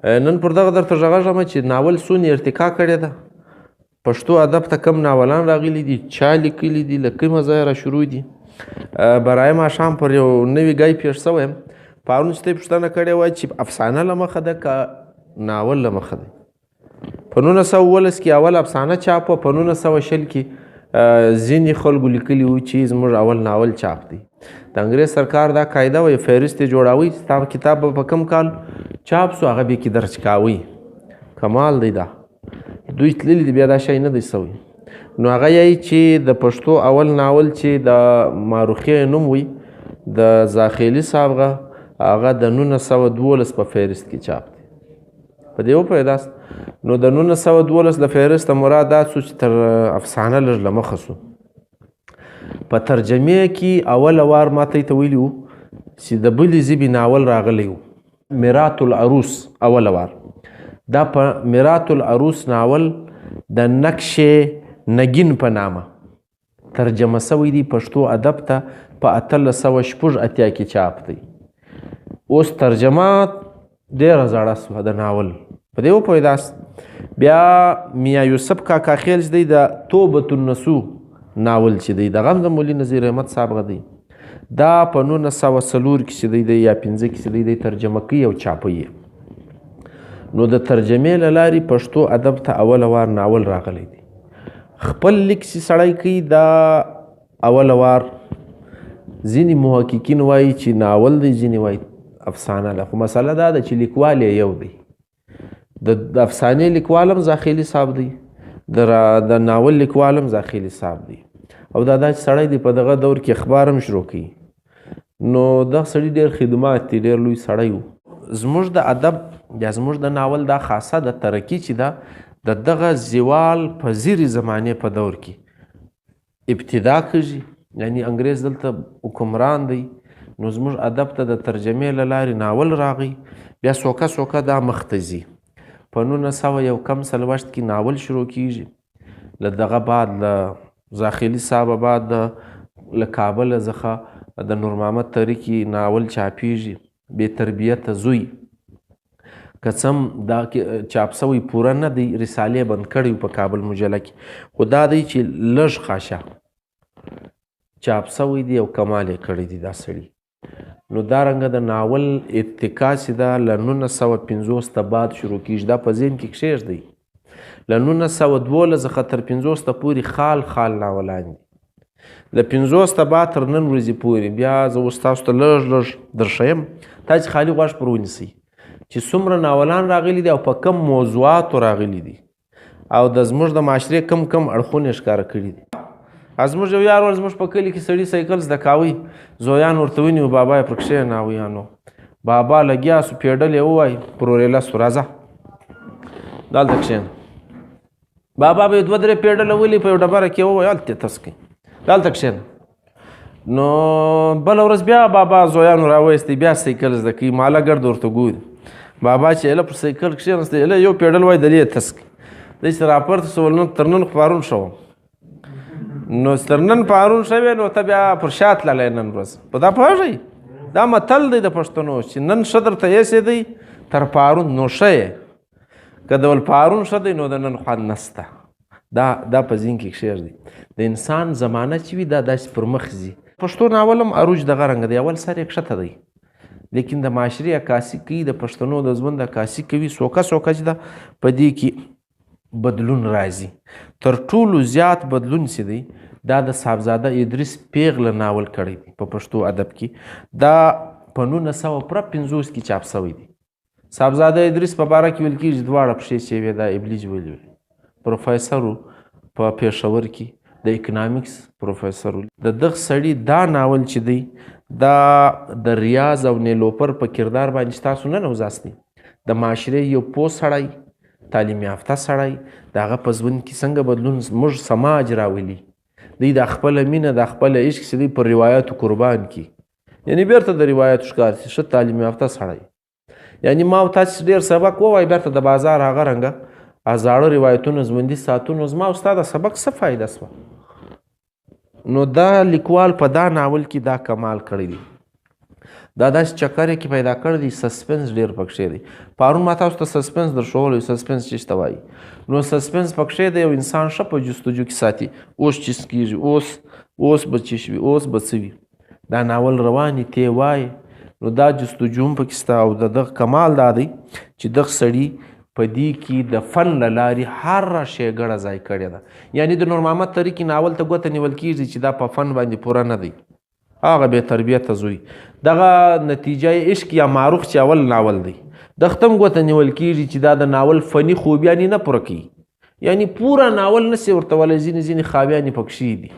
نن پر دغه درته غږ چې ناول څونه ارتقا کړې ده. پښتو ادب ته کم ناولان راغلي دي، چا لیکلي دي، له کومه ځایه را شروع دي. برای ماښام پر یو نوي ګای پېښ شوی یم. پرون چې ته یې پوښتنه کړې وه چې افسانه له مخه ده که ناول له مخه دی. په 1919 کې اول افسانه چاپ وه. په 1920 کې ځینې خلکو لیکلي وو چې زموږ اول ناول چاپ دی. د انګریز سرکار دا قاعده وه، فهرست یې جوړوئ، ستا کتاب به په کوم کال چاپ سو هغه به کې درج کاوئ. کمال دی دا. دوی تللي دي، بیا دا شی نه دی سوی. نو هغه یایي چې د پښتو اول ناول چې د ماروخي نوم وي د زاخیلي صاحب هغه د 1912 په فهرست کې چاپ دی. په دې وپوهېداست. نو د 1912 د فهرست مراد دا څو چې تر افسانه لږ له مخه سو. په ترجمې کې اوله وار ماته ته ویلي وو چې د بلې ژبې ناول راغلی وو، میرات العروس. اوله وار دا په میرات العروس ناول د نقش نگین په نامه ترجمه سوی دی پښتو ادب ته په 1886 کې چاپ دی. اوس ترجمه ډېره زړه سوه د ناول. په دې وپوهېداست. بیا میاں یوسف کاکا خیل چې دی د توبة النسوح ناول چې دی دغه هم د مولوي نذیر احمد صاحب دی. دا په 1904 کې چې دی یا 15 کې چې دی ترجمه کوي او چاپوي. نو د ترجمې له لارې پښتو ادب ته اوله وار ناول راغلی دی. خپل لیک چې سړی کوي دا اوله وار ځینې محققین وایي چې ناول دی، ځینې وایي افسانه ده. خو مسله دا ده چې لیکوال یې یو دی. د افسانې لیکوال هم زاخیلي صاحب دی، د ناول لیکوال هم زاخیلي صاحب دی. او دا چې سړی دی په دغه دور کې اخبار هم شروع کوي. نو دغه سړي ډېر خدمات دي، ډېر لوی سړی و. زموږ د ادب یا زموږ د ناول دا خاصه د ترقي چې ده د دغه زوال پذیرې زمانې په دور کې ابتدا کېږي. یعنی انګریز دلته حکمران دی. نو زموږ ادب ته د ترجمې له لارې ناول راغی. بیا سوکه سوکه دا مخته ځي. په 1941 کې ناول شروع کېږي. له دغه بعد له زاخیلي صاحب بعد له کابل څخه د نور محمد تاریخي ناول چاپېږي، بې تربیته زوی. که څه هم دا چاپ سوی پوره نه دی، رسالې بند کړی په کابل مجله کې، خو دا دی چې لږ خاشه چاپ سوی دی او کمال یې کړی دی دا سړي. نو دارنګه د ناول ارتقا چې ده له 1950 ته بعد شروع کېږي. دا په ذهن کې کښېږدئ. له 1912 څخه تر 50 ته پورې خال ناولان دي. له 50 ته بعد تر نن ورځې پورې بیا زه اوس تاسو ته لږ درښیم. تا چې خالي غوږ پر ونیسئ چې څومره ناولان راغلي دي او په کم موضوعاتو راغلي دي او د زموږ د معاشرې کم اړخونه یې ښکاره کړي دي. زموږ یو یار زموږ په کلي کې سړي سایکل زده کاوه. زویان ورته ونیو، بابا یې پر کښېناوه. یانو بابا لګیا سو، پیډل یې ووایي پروریله سو، راځه دلته کښېنه. بابا به یې 2-3 پیډله ولي په یو ډبره کې ووایي هلته تس کوي، دلته کښېنه. نو بله ورځ بیا بابا زویانو راویستی، بیا سایکل زده کوي. ماله ګرد ورته ګوري. بابا چې هله پر سایکل کښېنستی، هله یو پیډل وایي دلې یې تس کوي. دی چې راپورته سو، ول تر نن خو پرون ښه وم. نو تر نن پرون ښه وې نو ته بیا پر شا تللی نن ورځ. په دا پوهېږئ دا متل دی د پښتنو چې نن ښه درته ایسېدی تر پرون نو ښه یې. که د ول پرون ښه دی نو د نن خوند نسته. دا په ذهن کې کښېږدي. د انسان زمانه چې وي دا داسې پر مخ ځي. پښتو ناول هم عروج دغه رنګه دی. اول سر یې کښته دی، لیکن د معاشرې عکاسي کوي، د پښتنو د ژوند عکاسي کوي. سوکه چې ده په دې کې بدلون راځي. تر ټولو زیات بدلون چې دی دا د صاحبزاده ادریس پیغله ناول کړی دی په پښتو ادب کې. دا په 1950 کې چاپ سوی دی. صاحبزاده ادریس په باره کې ویل کېږي دواړه پښې چې وې دا ابلیج ویلي. پروفیسر په پېښور کې د اکنامکس پروفیسر. د دغه سړي دا ناول چې دی دا د ریاض او نیلوفر په کردار باندې تاسو نه نوځاستئ. د معاشرې یو پوه سړی، تعلیم یافته سړی، د هغه په ژوند کې څنګه بدلون زموږ سماج راولي. دی د خپله مینه د خپله عشق چې دی پر روایاتو قربان کړي. یعنې بیرته د روایاتو ښکار شي. ښه تعلیم یافته سړی. یعنې ما او تاسې ډېر سبق ووایي، بیرته د بازار هغه رنګه زاړه روایتونه ژوندي ساتو. نو زما او ستا د سبق څه فایده سوه؟ نو دا لیکوال په دا ناول کې دا کمال کړی دی. دا داسې چکر کې پیدا کړی دی سسپنس ډېر پکښې دی. پرون ما تاسو ته سسپنس در ښوولی سسپنس چې ته وایي نو سسپنس پکښې دی. یو انسان ښه په جستجو کې ساتي اوس چې کېږي اوس به چې شوي اوس به څه وي. دا ناول روان تی وایي نو دا جستجو هم پکې شته. او د دغه کمال دا دی چې دغه سړي په دې کې د فن له لارې هر شی ګډه ځای کړې ده. یعنې د نور محمد ترکي ناول ته ګوته نیول کېږي چې دا په فن باندې پوره نه دی. هغه بې تربیته زوی دغه نتیجه عشق یا معروف چې اول ناول دی دغه ته هم ګوته نیول کېږي چې دا د ناول فني خوبیانې نه پوره کوي. یعنې پوره ناول نسي ورته ولی ځینې خابیانې پکښې دي.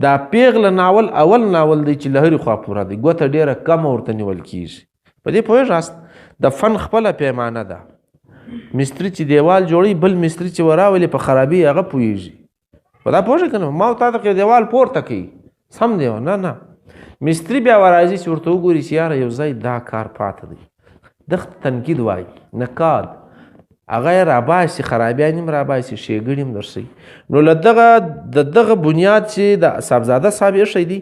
دا پیغله ناول اول ناول دی چې له هرې خوا پوره دی ګوته ډېره کمه ورته نیول کېږي. په دې پوهېږاست د فن خپله پیمانه ده. مستري چې دیوال جوړوي بل مستري چې وراولي په خرابي هغه پوهېږي. په دا پوهېږې که نه ما او تا ته دیوال پورته کوي سم دی نه مستري بیا ورازي چې ورته وګوري چې یاره یو ځای دا کار پاته دی دغه تنقید وایي نقاد هغه یې راباسي خرابیان هم راباسي ښېګړې هم درښوي. نو له دغه بنیاد چې د صاحبزاده صاحب ایښی دی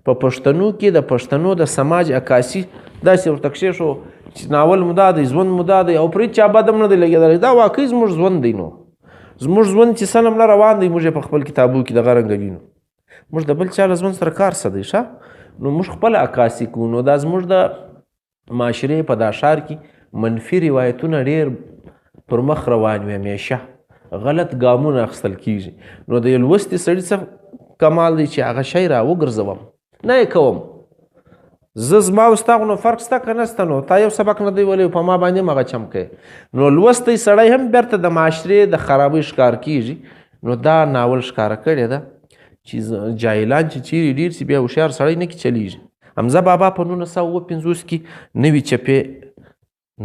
په پښتنو کې د پښتنو د سماج عکاسي داسې ورته کښې شو چې ناول مو دا دی ژوند مو دا دی او پرې چا بد هم نه دی لګېدلی. دا واقعي زموږ ژوند دی. نو زموږ ژوند چې سلم نه روان دی موږ یې په خپل کتابو کې دغه رنګه وینو. موږ د بل چا له ژوند سره کار څه دی ښه نو موږ خپله عکاسي کوو. نو دا زموږ د معاشرې په دا ښار کې منفي روایتونه ډېر پر مخ روان وي همیشه غلط ګامونه اخیستل کېږي. نو د یو لوستي سړي څه کمال دی چې هغه شی را وګرځوم نه یې کوم. زما او ستا نو فرق شته که نشته نو تا یو سبق نه دی ویلی په ما باندې هم هغه چم کوي. نو لوستی سړی هم بیرته د معاشرې د خرابۍ ښکار کېږي. نو دا ناول ښکاره کړې ده چې جاهلان چې چیرې ډېر سي بیا هوښیار سړی نه کې چلیږي. حمزه بابا په 1950 کې نوي چپې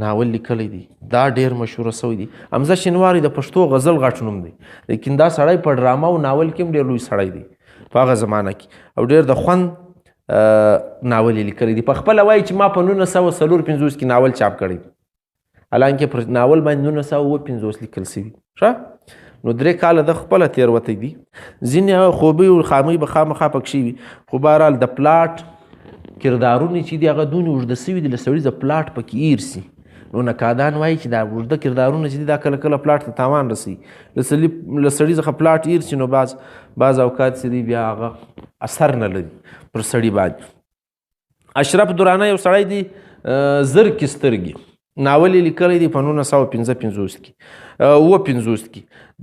ناول لیکلی دی دا ډېر مشهوره سوی دی. حمزه شینواري د پښتو غزل غټ نوم دی لیکن دا سړی په ډرامه او ناول کې هم ډېر لوی سړی دی په هغه زمانه کې او ډېر د خوند ناول یې لیکلی دی. په خپله وایي چې ما په 1954 کې ناول چاپ کړی حالانکه پر ناول باندې 1950 لیکل سوي ښه نو 3 کاله د خپله تېروتی دي. ځینې خوبۍ او خامۍ به خامخا پکښې وي خو بهرحال د پلاټ کردارونه چې دي هغه دونې اوږده سوي دي له سړي د پلاټ پکې ایر سي. نو نقادان وایي چې دا اوږده کردارونه چې دي دا کله کله پلاټ ته تاوان رسوي. له سړي څخه پلاټ ایر سي نو بعض اوقات چې دي بیا هغه اثر نه لري پر سړي باندې. اشرف درانه یو سړی دی زرکې سترګې ناول یې لیکلی دی په 1955 کې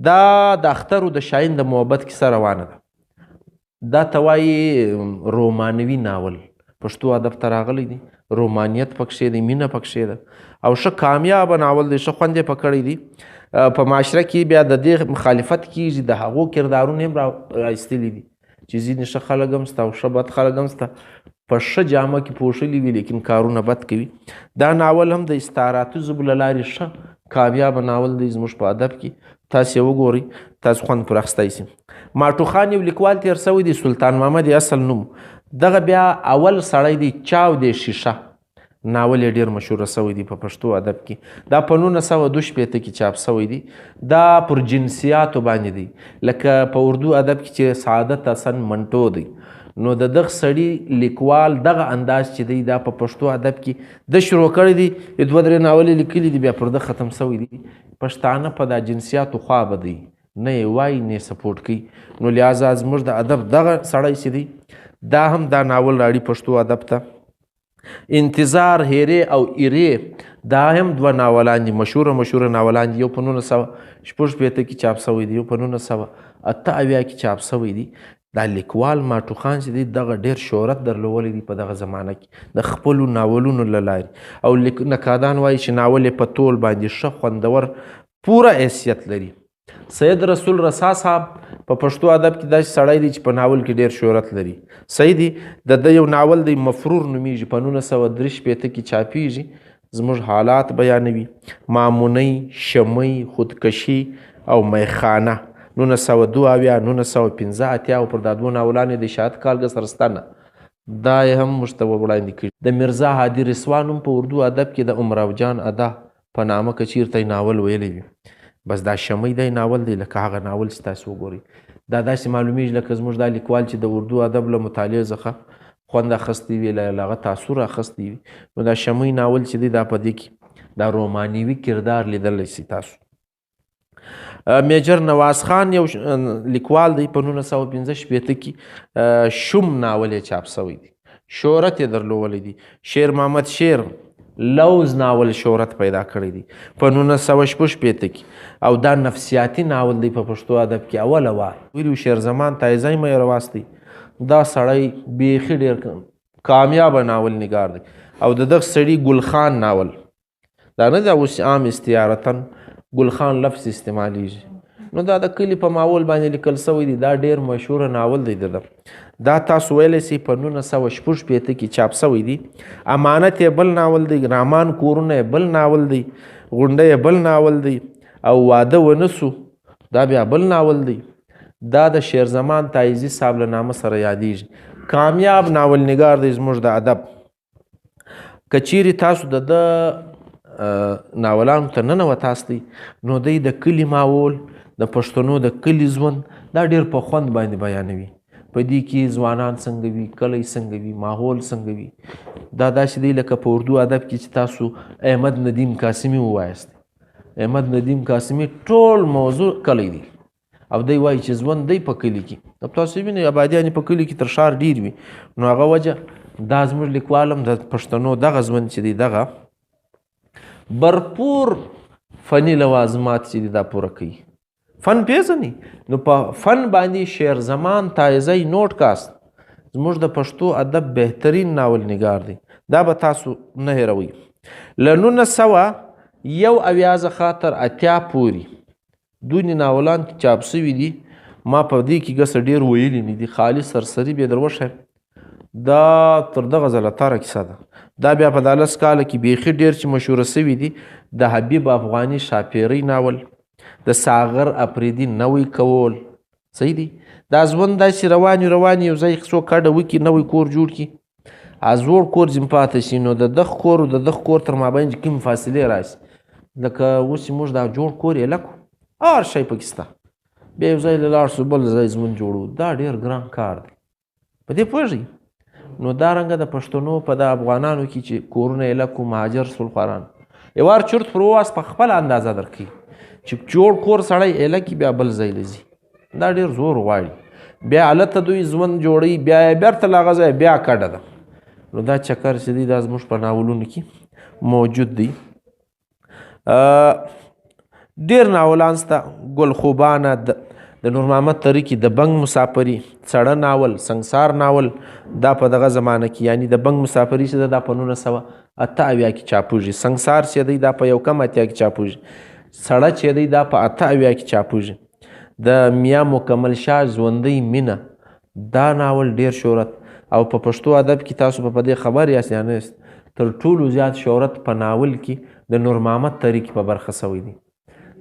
دا د اختر او د شاهین د محبت کیسه روانه ده. دا ته وایي رومانوي ناول پښتو ادب ته راغلی دی. رومانیت پکښې دی مینه پکښې ده او ښه کامیابه ناول دی ښه خوند یې پکړی دی. په معاشره کې بیا د دې مخالفت کېږي د هغو کردارونه هم راایستلي دي چې ځینې ښه خلک هم شته او ښه بد خلک هم شته په ښه جامه کې پوښلي وي لیکن کارونه بد کوي. دا ناول هم د استعاراتي ژبو له لارې ښه کامیابه ناول دی زموږ په ادب کې. تاسو یې وګورئ تاسو خوند پر اخیستی سي. ماټو خان یو لیکوال تېر سوی دی سلطان محمد یې اصل نوم دغه بیا اول سړی دی چاو دی شیشه ناول یې ډېر مشهوره سوی دی په پښتو ادب کې. دا په 1962 کې چاپ سوی دی. دا پر جنسیاتو باندې دی لکه په اردو ادب کې چې سعادت حسن منټو دی نو د دغه سړي لیکوال دغه انداز چې دی دا په پښتو ادب کې د شروع کړی دی. 2-3 ناولې لیکلي دي بیا پر ده ختم سوی دی. پښتانه په دا جنسیاتو خوا به دی نه یې وایي نه یې سپورټ کوي. نو لہذا زموږ د ادب دغه سړی چې دی دا هم دا ناول راړي پښتو ادب ته. انتظار هیرې او ایرې دا هم 2 ناولان دي مشهوره ناولان دي. یو په 1966 کې چاپ سوی دی یو په 1988 کې چاپ سوی دی. دا لیکوال ماټو خان چې دی دغه ډېر شهرت درلولی دی په دغه زمانه کې د خپلو ناولونو له لارې او نقادان وایي چې ناول یې په تول باندې ښه خوندور پوره حیثیت لري. سید رسول رسا صاحب په پښتو ادب کې داسې سړی دی چې په ناول کې ډېر شهرت لري. صحیح دی د یو ناول دی مفرور نومیږي په 1963 کې چاپیږي. زموږ حالات بیانوي مامونۍ شمۍ خودکشي او میخانه 1902 1915 او پر دا 2 ناولانې د اشاعت کالګه سرستانه دا یې هم موږ ته وړاندې کړي. د میرزا هادي رسوان هم په اردو ادب کې د عمراو جان ادا په نامه که چیرته ناول ویلی وي بس دا شمۍ دی ناول دی لکه هغه ناول چې تاسو وګورئ دا داسې معلومیږي لکه زموږ دا لیکوال چې د اردو ادب له مطالعې څخه خوند اخیستی وي، له هغه تاثر اخیستی وي. نو دا شمعي ناول چې دی دا په دې کې دا رومانوي کردار لیدلی سي تاسو. میجر نواز خان یو لیکوال دی، په 1965 کې شوم ناول یې چاپ سوی دی، شهرت یې درلودلی دی. شیر محمد شیر لوز ناول شهرت پیدا کړی دی په 1966 کې، او دا نفسیاتي ناول دی په پښتو ادب کې اوله وار. ویلو شیرزمان تایزی مې راواستی، دا سړی بیخي ډېر کامیابه ناول نگار دی. او د دغه سړي ګلخان ناول، دا نه دا اوس عام استعارتن ګلخان لفظ استعمالیږي، نو دا د کلي په ماحول باندې لیکل سوی دی. دا ډېر مشهوره ناول دی دا تاسو ویلی سي په 1966 کې چاپ سوی دی. امانت یې بل ناول دی، رامان کورونه یې بل ناول دی، غونډه یې بل ناول دی، او واده ونسو دا بیا بل ناول دی. دا د شیرزمان تایزي صاحب له نامه سره یادیږي. کامیاب ناول نگار دی زموږ د ادب. که چیرې تاسو د ناولانو ته ننوتاستئ نو دی د کلي ماحول، د پښتنو د کلي ژوند دا ډېر په خوند باندې بیانوي. په دې کې ځوانان څنګه وي، کلی څنګه وي، ماحول څنګه وي. دا داسې دی لکه په اردو ادب کې چې تاسو احمد ندیم قاسمي ووایاست. احمد ندیم قاسمي ټول موضوع کلی دی، او دی وایي چې ژوند دی په کلي کې. اب تاسو وینئ آبادیان په کلي کې تر ښار ډېر وي، نو هغه وجه دا زموږ لیکوال هم د پښتنو دغه ژوند چې دی دغه برپور فني لوازمات چې دی دا پوره کوي. فن پیژني نو په فن باندې شیرزمان تایزی نوټ کاست زموږ د پښتو ادب بهترین ناول نگار دی. دا به تاسو نه هیروئ. له 1980 څخه تر 80 پورې دونې ناولان چاپ سوي دي. ما په دې کې ګسه ډېر ویلي نه دي، خالي سرسري به در وښیم. دا تر دغه زلطاره کیسه ده. دا بیا په 10 کاله کې بیخي ډېر چې مشهوره سوي دي. د حبیب افغاني شاپیرۍ ناول، د ساغر اپریدي نوی کول، صحیح دی. دا ژوند داسې رواني یو ځای څوک کډه وکړي، نوی کور جوړ کړي، زوړ کور ځینې پاتې شي، نو د دغه کور او د دغه کور تر مابین چې کوم فاصلې راشي، لکه اوس چې موږ دا جوړ کور یې لکو هر شی پکې شته، بیا یو ځای له لاړ شو بل ځای ژوند جوړو، دا ډېر ګران کار دی. په دې پوهېږئ. نو دارنګه د پښتنو په د افغانانو کې چې کورونه یې لکو مهاجر سول خواران یوار چرت پر وواس په خپله اندازه درکوي چې جوړ کور سړی ایله کې بیا بل ځای له ځي. دا ډېر زور غواړي. بیا هلته دوی ژوند جوړوي، بیا یې بېرته له هغه ځایه بیا کډه ده. نو دا چکر چې دی دا زموږ په ناولونو کې موجود دی. ډېر ناولان شته. ګل خوبانه، د نور محمد ترکی د بنګ مسافري، سړه ناول، سنګسار ناول، دا په دغه زمانه کې یعنی د بنګ مسافري چې دا په 1978 کې چاپوږي، سنګسار چې دی دا په 1980 کې چاپوږي، سړه چې دی دا په 78 کې چاپوږي. د میا مکمل شاه ژوندۍ مینه دا ناول ډېر شهرت، او په پښتو ادب کې تاسو په دې خبر یاست یا نه یاست، تر ټولو زیات شهرت په ناول کې د نور محمد ترکی په برخه سوی دی.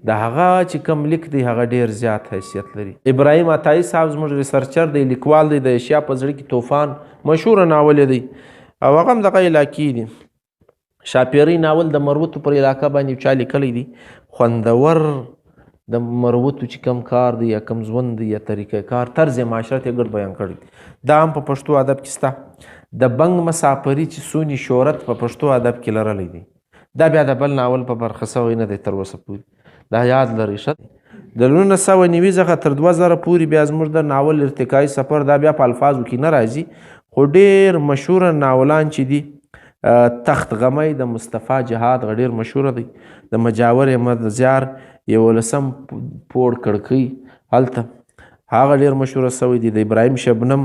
د هغه چې کوم لیک دی هغه ډېر زیات حیثیت لري. ابراهیم عطایي صاحب زموږ ریسرچر دی، لیکوال دی. د ایشیا په زړه کې طوفان مشهوره ناول دی، او هغه هم دغه علاقې دی. شاپیرۍ ناول د مروتو پر علاقه باندې چا لیکلی دی. خوندور د مروتو چې کم کار دی یا کم ژوند دی یا طریقه کار، طرز معاشرت یې ګډ بیان کړی دی. دا هم په پښتو ادب کې شته. د بنګ مسافري چې څونې شهرت په پښتو ادب کې لرلی دی، دا بیا د بل ناول په برخه سوی نه دی تر اوسه پورې. دا یاد لرئ ښه. د 1990 څخه تر 2000 پورې بیا زموږ د ناول ارتقایي سفر، دا بیا په الفاظو کې نه راځي، خو ډېر مشهوره ناولان چې دي، تخت غمی د مصطفی جهاد ډېر مشهوره دی. د مجاور احمد زیار 11 پوړ کړکۍ هلته هغه ډېر مشهوره سوی دی. د ابراهیم شبنم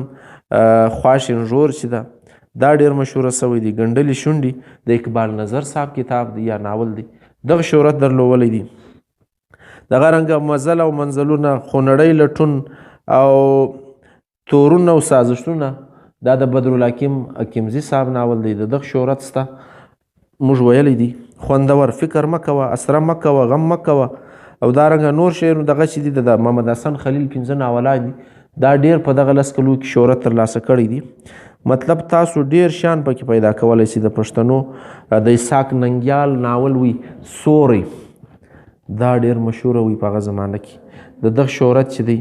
خواشن ژور چې ده دا ډېر مشهوره سوی دی. ګنډلې شونډې د اقبال نظر صاحب کتاب دی یا ناول دی، دغه شهرت درلودلی دی. دغه رنګه مزل او منزلونه، خونړی لټون او تورونه او سازشونه، دا د بدرالحکیم حکیمزي صاحب ناول دی، دغه شهرت شته. موږ ویلی دی خوندور، فکر مه کوه، اسره مه کوه، غم مه کوه، او دارنګه نور شعرونه دغه چې دي د محمد حسن خلیل 15 ناولان دي، دا ډېر په دغه 10 کلو کې شهرت ترلاسه کړی دی. مطلب تاسو ډېر شیان پکې پیدا کولی شي. د پښتنو د اسحاق ننګیال ناول وي سوری، دا ډېر مشهوره وي په هغه زمانه کې. د دغه شهرت چې دی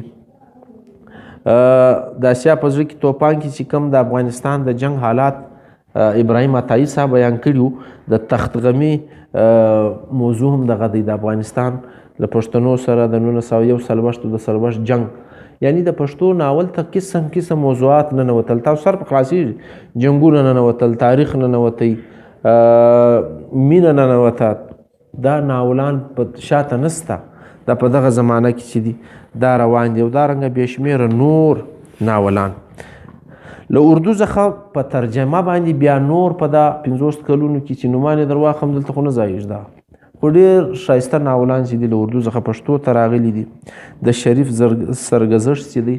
د اسیا په زړه کې توپان کې چې کوم د افغانستان د جنگ حالات ابراهیم عطایي صاحب بیان کړي د تخت غمي موضوع هم دغه دی، د افغانستان له پښتنو سره د 1941 د سربشت جنگ، یعنی د پښتو ناول ته قسم قسم موضوعات ننوتل، تاسو سر په خلاصي جنګونه ننوتل، تاریخ ننوتی، مینه ننوته. دا ناولان په شاته نسته، دا په دغه زمانه کې چې دي دا روان دي، او دارنګه بې شمېره نور ناولان له اردو څخه په ترجمه باندې بیا نور په دا 50 کلونو کې چې نومان یې در واخلم دلته خو نه ځایږي دا، خو ډېر ښایسته ناولان چې دي له اردو څخه پښتو ته راغلي دي. د شریف سرګذشت چې دی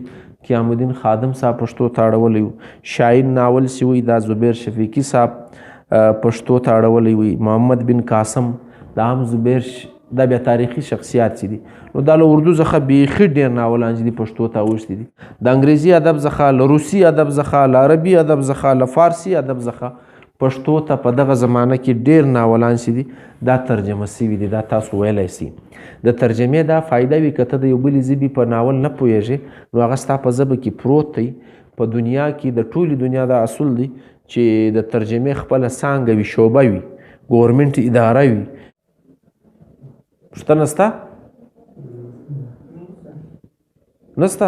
قیام الدین خادم صاحب پښتو ته اړولی و، شاهین ناول چې وي دا زبیر شفیقي صاحب پښتو ته اړولی وي، محمد بن قاسم دا هم زبیر دا بیا تاریخي شخصیات چې دي. نو دا له اردو څخه بیخي ډېر ناولان چې دي پښتو ته اوښتي دي، د انګریزي ادب څخه، له روسي ادب څخه، له عربي ادب څخه، له فارسي ادب څخه پښتو ته په دغه زمانه کې ډېر ناولان چې دي دا ترجمه سوي دي. دا تاسو ویلی سي د ترجمې دا فایده وي که ته د یو بلې ژبې په ناول نه پوهېږې نو هغه ستا په ژبه کې پروت دی. په دنیا کې د ټولې دنیا دا اصول دی چې د ترجمې خپله څانګه وي، شعبه وي، ګورمنټ اداره وي. پوښتنه سته؟ نسته؟